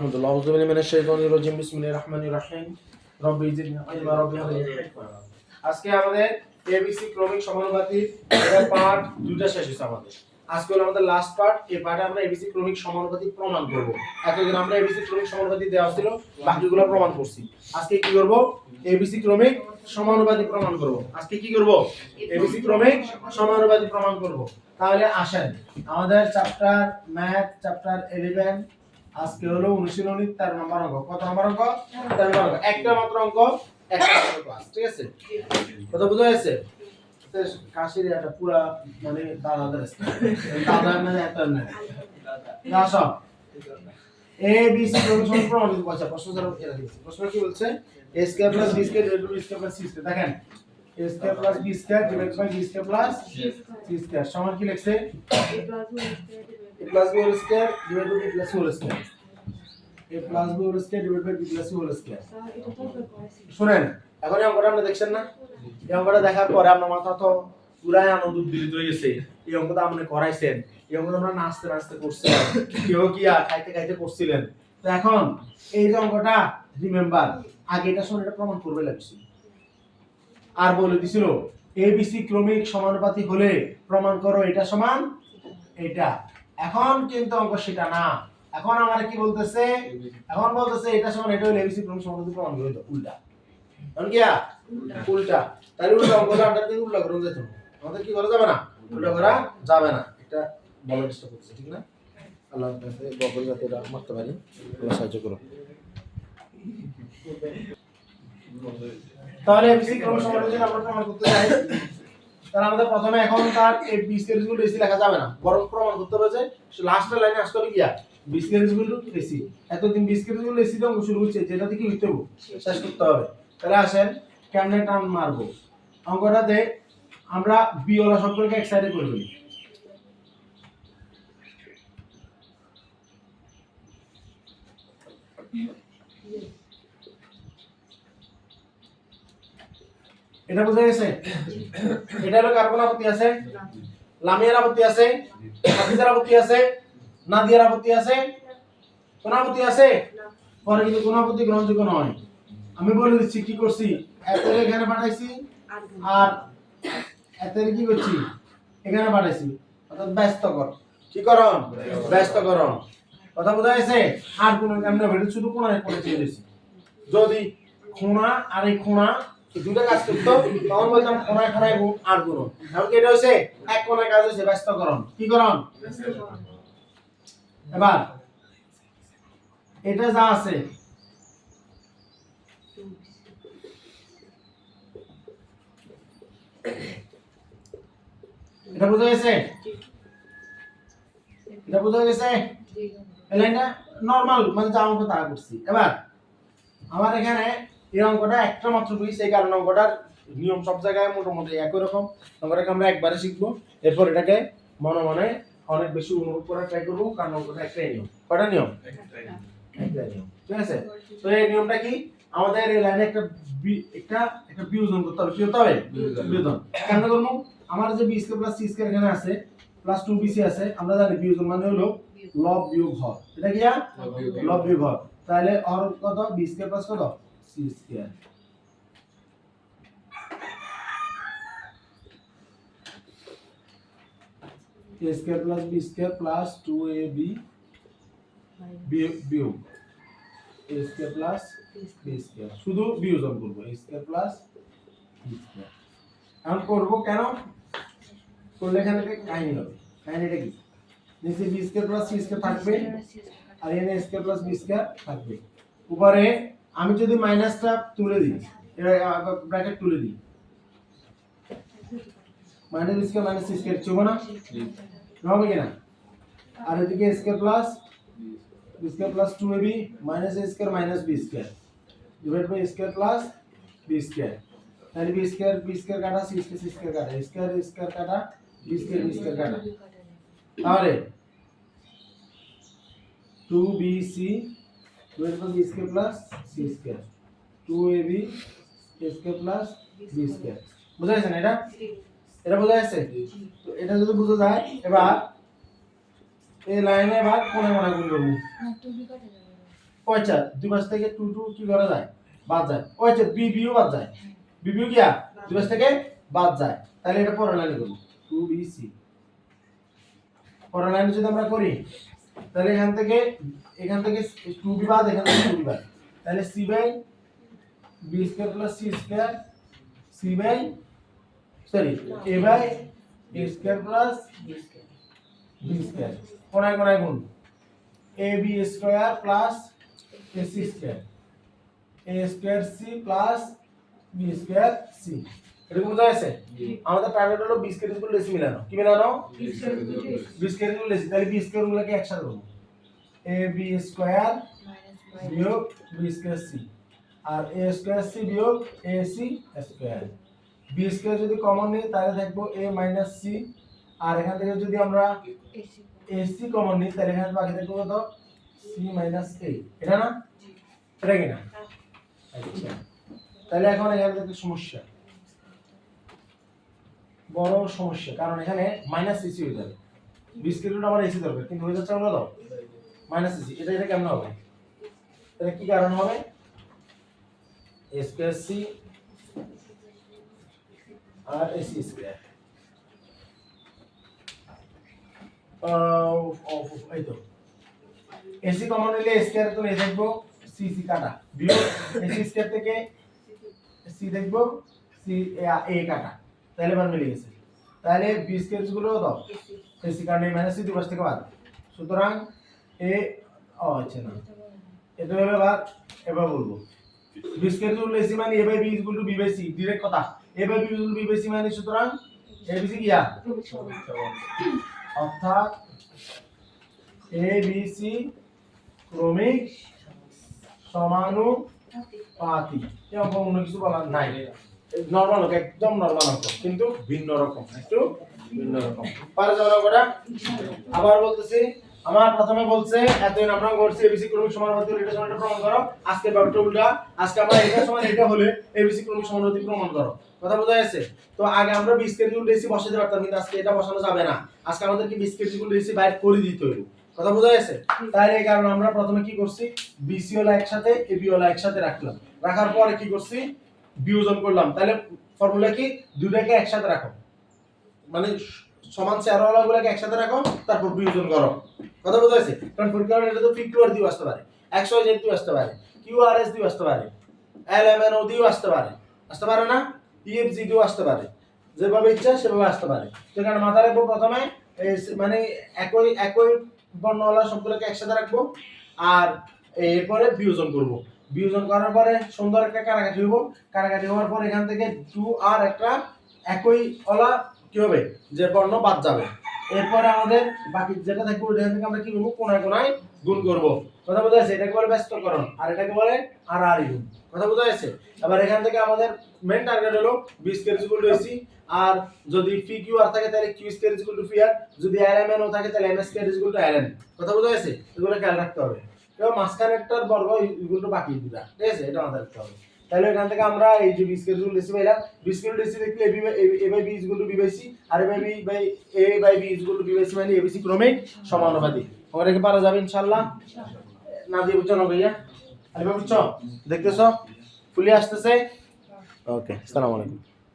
রাহমাতুল্লাহ। আউযু বিল্লাহি মিনাশ শাইতানির রাজিম। বিসমিল্লাহির রাহমানির রাহিম। রব্বি জিদনি ইলমা রব্বি হাবলি হিকমা। আজকে আমাদের এবিসি ক্রমিক সমানুপাতিক এর পার্ট দুইটা শেষ হইছে আমাদের। আজকে হলো আমাদের লাস্ট পার্ট। এই পার্টে আমরা এবিসি ক্রমিক সমানুপাতিক প্রমাণ করব। এতদিন আমরা এবিসি ক্রমিক সমানুপাতিক দেওয়া ছিল, বাকিগুলো প্রমাণ করছি। আজকে কি করব? এবিসি ক্রমিক সমানুপাতিক প্রমাণ করব। আজকে কি করব? এবিসি ক্রমিক সমানুপাতিক প্রমাণ করব। তাহলে আসেন আমাদের চ্যাপ্টার ম্যাথ চ্যাপ্টার 11 আজকে হলো অনুশীলনী 13 নম্বর অঙ্ক। কত নম্বর অঙ্ক? 13 নম্বর অঙ্ক। একটা মাত্র অঙ্ক, একটা মাত্র ক্লাস। ঠিক আছে? কথা বুঝা গেছে? কাশির এটা পুরা মানে দাদাদের দাদা মানে একটা না দাদা এ বি সি ক্রমিক প্রমাণিত বলছে। প্রশ্ন দ্বারা এরা দিয়েছে। প্রশ্ন কি বলছে? a square plus b square divided by b square plus c square. দেখেন a square plus b square divided by b square plus c square সমান কি লিখছে? a plus b whole square divided by b plus c whole square. a plus b whole square divided by b plus c whole square. শুনেন, এখন এই অঙ্কটা আপনি দেখছেন না? এই অঙ্কটা দেখার পরে আপনার মাথা তো পুরাই আনন্দ উদ্দীপিত হয়ে গেছে। এই অঙ্কটা আপনি করাইছেন, এই অঙ্কটা আমরা নাচতে নাচতে করছিলাম, কেউ কি আর খাইতে খাইতে করছিলেন। তো এখন এই যে অঙ্কটা রিমেম্বার, আগে এটা শুনে এটা প্রমাণ করবে লাগছিল আর বলে দিছিল এবিসি ক্রমিক সমানুপাতিক হলে প্রমাণ করো এটা সমান এটা। এখন কিন্তু অঙ্ক সেটা না। এখন আমারে কি বলতেছে? এখন বলতেছে এটা সমান এটা হলে এবিসি ক্রমিক সমানুপাতিক প্রমাণ করো। উল্টা এখন কি উল্টা। তাহলে উল্টা অঙ্কটা আমরা কিন্তু উল্টা করে যেতে হবে। আমাদের কি করা যাবে না? উল্টা করা যাবে না। এটা বলার চেষ্টা করছি, ঠিক না? আল্লাহ কাছে বকর যাতে এটা মারতে পারি, আল্লাহ সাহায্য করো। তাহলে এবিসি ক্রমিক সমানুপাতিক আমরা প্রমাণ করতে চাই। তাহলে আমাদের প্রথমে এখন তার এই B square equal to AC লেখা যাবে না, বরং প্রমাণ করতে হবে যে লাস্টের লাইনে আসতে হবে কি B square equal to AC. এতদিন B square equal to AC দিয়ে অঙ্ক শুরু হচ্ছে, যেটা থেকে লিখতে হবে শেষ করতে হবে। তাহলে আসেন কেমনে টান মারবো অঙ্কটাতে। আমরা বি ওলা সবগুলোকে এক সাইডে করে ফেলি। এটা বুঝা গেছে? এটা হলো কার কোন আপত্তি আছে? লামিয়ার আপত্তি আছে? হাফিজার আপত্তি আছে? নাদিয়ার আপত্তি আছে? কোন আপত্তি আছে? পরে কিন্তু কোন আপত্তি গ্রহণযোগ্য নয়। আমি বলে দিচ্ছি কি করছি। এতের এখানে পাঠাইছি আর এতের কি করছি এখানে পাঠাইছি, অর্থাৎ ব্যস্তকর। কি করণ? ব্যস্তকরণ। কথা বোঝা গেছে? আর কোন আমরা ভিডিও শুধু কোণায় করে দিয়েছি। যদি কোণা আর এই কোণা দুটো কাজ করতো তখন বলতাম কোণায় কোণায় আর গুণ। এখন কি এটা হইছে এক কোণায় কাজ হইছে ব্যস্তকরণ। কি করণ? এবার এটা যা আছে এটা বোঝা গেছে? এটা বোঝা গেছে? এই লাইনটা নরমাল মানে যা অঙ্ক তা করছি। এবার আমার এখানে এই অঙ্কটা একটা মাত্র বুঝি, সেই কারণে অঙ্কটার নিয়ম সব জায়গায় মোটামুটি একই রকম। অঙ্কটাকে আমরা একবারে শিখবো, এরপর এটাকে মনে মনে অনেক বেশি অনুভব করার ট্রাই করবো, কারণ অঙ্কটা একটাই নিয়ম। কয়টা নিয়ম? একটাই নিয়ম। ঠিক আছে? তো এই নিয়মটা কি? আমাদের এই লাইনে একটা বিয়োজন করতে হবে। কি করতে হবে? বিয়োজন। কেন করব? আমার যে B square plus C square এখানে আছে, প্লাস 2bc আছে, আমরা জানি বিয়োজন মানে হলো লব বিয়োগ হর। এটা কি লব বিয়োগ হর। তাহলে হর কত? বি স্কয়ার প্লাস কত? C square. a square plus B square plus 2ab বিয়োগ a square plus B square. শুধু বিয়োজন করব a square plus B square. এখন করব কেন? করলে এখানে কাহিনী হবে। কাহিনীটা কি? নিচে B square plus C square থাকবে আর এখানে a square plus B square থাকবে। উপরে আমি যদি মাইনাসটা তুলে দিই, ব্র্যাকেট তুলে দিই, minus B square minus C square চলবে না? হবে কিনা? আর এদিকে a square plus B square plus 2ab minus a square minus B square divide by a square plus B square. তাহলে বি স্কয়ার কাটা, সি স্কয়ার কাটা, স্কয়ার কাটা, বি স্কয়ার কাটা। তাহলে 2bc divide by B square plus C square, 2ab a square plus B square. বুঝা গেছে না? এটা বোঝা যাচ্ছে? তো এটা যদি বুঝা যায়, এবার এই লাইনে এবার কোণে কোণে গুণ করব। ওইটা দুই পাশ থেকে 2 2 কি করা যায় বাদ যায় ওইটা বিবিও বাদ যায় বিবিও কি দুই পাশ থেকে বাদ যায় তাহলে এটা পরের লাইনে করব 2bc পরের লাইনে যদি আমরা করি তাহলে এখান থেকে 2b বাদ এখান থেকে 2b বাদ তাহলে c by b square plus c square c by sorry a by a square plus b square কোণায় কোণায় গুণ ab square plus ac square a square c plus b square c এটা কি বোঝা গেছে আমাদের টার্গেট হলো b স্কয়ার ইকুয়াল ac মিলানো কি মিলানো b স্কয়ার ইকুয়াল ac তাহলে b স্কয়ার গুলোকে একসাথে করব ab স্কয়ার বিয়োগ b স্কয়ার c আর a স্কয়ার c বিয়োগ ac স্কয়ার b স্কয়ার যদি কমন নিই তাহলে থাকবো a মাইনাস c আর এখান থেকে যদি আমরা ac কমন নিই তাহলে এখানে বাকি থাকবে কত c মাইনাস a এটা না এটা কি না আচ্ছা তাহলে এখন এখানে একটা সমস্যা বড় সমস্যা কারণ এখানে মাইনাস ac হয়ে যাবে b স্কয়ার রুট আমার ac দরকার কিন্তু হয়ে যাচ্ছে আমরা দাও মাইনাস ac এটা কেমন হবে এটা কি কারণ হবে a স্কয়ার c আর ac স্কয়ার এই তো ac কমন নিলে a স্কয়ার তো নিয়ে থাকবো c কাটা বিয়োগ ac স্কয়ার থেকে c দেখবো c a কাটা তাহলে মান মিলে গেছে তাহলে b স্কয়ার গুলো দাও ac কাটা মাইনাস c দুই পাশ থেকে বাদ সুতরাং a আচ্ছা না এটা হলো বাদ এবার বলবো b স্কয়ার গুলো ac মানে a b b c direct কথা a b b c মানে সুতরাং abc কি অর্থাৎ ABC ক্রমিক সমানুপাতি এরকম অন্য কিছু বলার নাই নরমাল একদম নরমাল অঙ্ক কিন্তু ভিন্ন রকম একটু ভিন্ন রকম পারে যাওয়া করা আবার বলতেছি আমার প্রথমে বলছে এতদিন আমরা করছি ABC ক্রমিক সমানুপাতি এটা সমানটা প্রমাণ করো আজকে ব্যাপারটা উল্টা আজকে আমরা এটা সমান এটা হলে ABC ক্রমিক সমানুপাতি প্রমাণ করো কথা বোঝা যাচ্ছে তো আগে আমরা b স্কয়ার ইকুয়াল ac বসাতে পারতাম কিন্তু আজকে এটা বসানো যাবে না আজকে আমাদেরকে b স্কয়ার ইকুয়াল ac বাইর করে দিতে হবে কথা বোঝা যাচ্ছে তাই এই কারণে আমরা প্রথমে কি করছি BC ওলা একসাথে AB ওলা একসাথে রাখলাম রাখার পরে কি করছি বিয়োজন করলাম তাহলে ফর্মুলা কি দুটোকে একসাথে রাখো মানে সমান চেহারাগুলোকে একসাথে রাখো তারপর বিয়োজন করো কথা বোঝা যাচ্ছে কারণ পরীক্ষার এটা তো PQR দিও আসতে পারে XYZ দিও আসতে পারে QRS দিও আসতে পারে LMNO দিও আসতে পারে না EFG দিও আসতে পারে যেভাবে ইচ্ছা সেভাবে আসতে পারে তো কারণ মাথায় রাখবো প্রথমে মানে একই বর্ণওয়ালা সবগুলোকে একসাথে রাখবো আর এরপরে বিয়োজন করব বিয়োজন করার পরে সুন্দর একটা কাটাকাটি হবো কাটাকাটি হওয়ার পর এখান থেকে 2 আর একটা একই ওলা কি হবে যে বর্ণ বাদ যাবে এরপরে আমাদের বাকি যেটা থাকবে ওইটা থেকে আমরা কি করব কোণায় কোণায় গুণ করব কথা বোঝা যাচ্ছে এটাকে বলে ব্যস্তকরণ আর এটাকে বলে আড়াআড়ি গুণ কথা বোঝা যাচ্ছে এবার এখান থেকে আমাদের মেইন টার্গেট হলো b square equal to ac আর যদি পি কিউ আর থাকে তাহলে Q square equal to P R যদি lmn থাকে তাহলে m square equal to ln কথা বোঝা যাচ্ছে এগুলো খেয়াল রাখতে হবে এবং মাঝখানেরটার বর্গ ইকুয়াল টু বাকি দুটো ঠিক আছে এটা মাথায় রাখতে হবে তাহলে এখান থেকে আমরা এই যে b square equal to ac পাইলাম b square equal to ac দেখলে a by b equal to b by c আর a by b equal to b by c মানে abc ক্রমিক সমানুপাতিক আমরা একে পারা যাবে ইনশাআল্লাহ না দিয়ে বুঝছো না ভাইয়া আরে বুঝছো দেখতেছো ফুলি আসতেছে ওকে আসসালামু আলাইকুম